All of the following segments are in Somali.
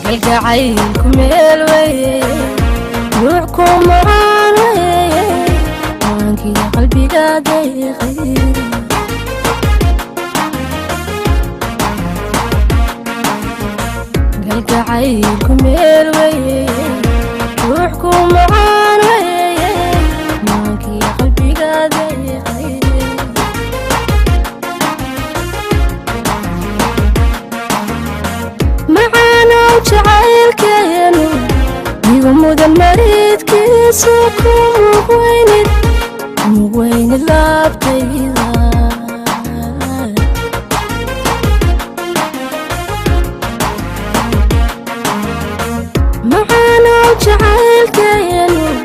القعيلكم الوي نوعكم معانا وانكي قلبي قادي خير القعيلكم الوي نوعكم معانا وانكي قلبي قادي خير جعلك يا نور يغمض المريض كيسكم وين اللابتيضا معانا جعلك يا نور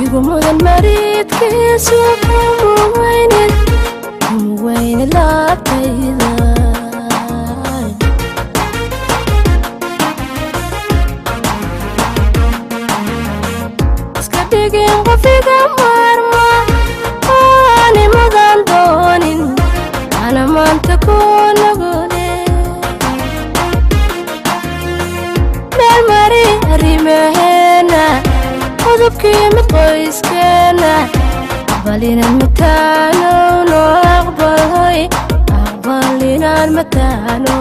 يغمض المريض كيسكم وين اللابتيضا في دمار ما أنا مدان دونين أنا ما تكون قولي بالمري ريمهنا وذبكي مقويس كنا أقبلنا المتانو نقبل أقبلنا المتانو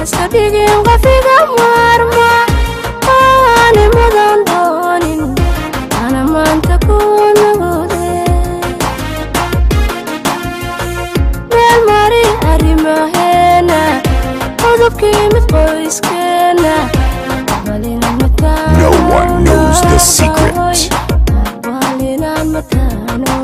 سبيقين غفيقا مارما أنا مدان دونين أنا ما تكون قولي بالمري أريما هنا وذبكي مقويس كنا أقبلنا المتانو No one knows the secret. أقبلنا المتانو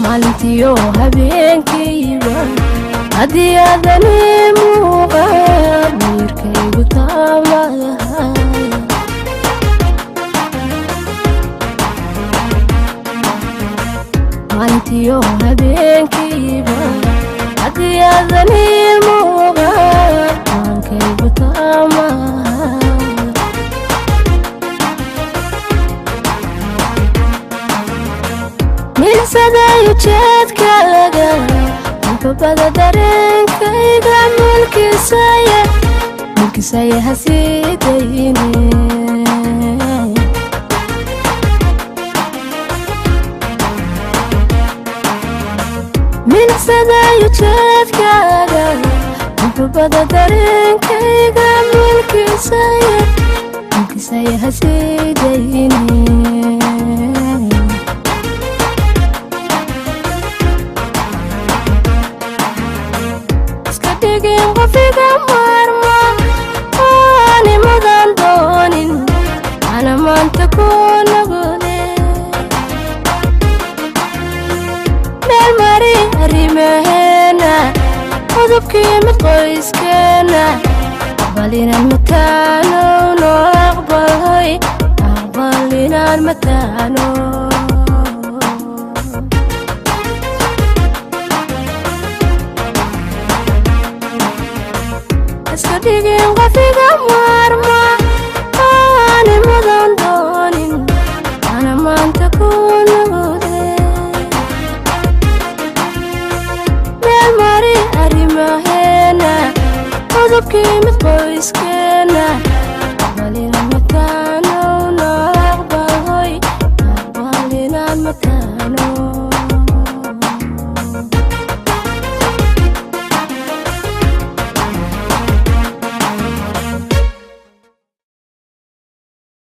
maalintiyo habeenkayba haddii aadani muuqan miirkaygu taamahay maalintiyo habeenkayba haddii aadani muuqan maankaygu taamahay milsadayo jeedkaaga intabada dareenkayga mulkisaya hasiidayne milsadayo jeedkaaga intabada dareenkayga mulkisaya hasiidayne غفيقا مارما أنا مدان دونين أنا ما تكون قولي udubkii mid qoyskeena aqbal inaan mataano noo aqbalay aqbal inaan mataano iska dhigin qofiga maarma aani mudan doonin ana maanta ku nugude meel mari arrimaheena udubkii mid qoyskeena aqbal inaan mataano noo aqbalay aqbal inaan mataano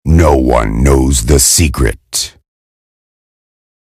No one knows the secret.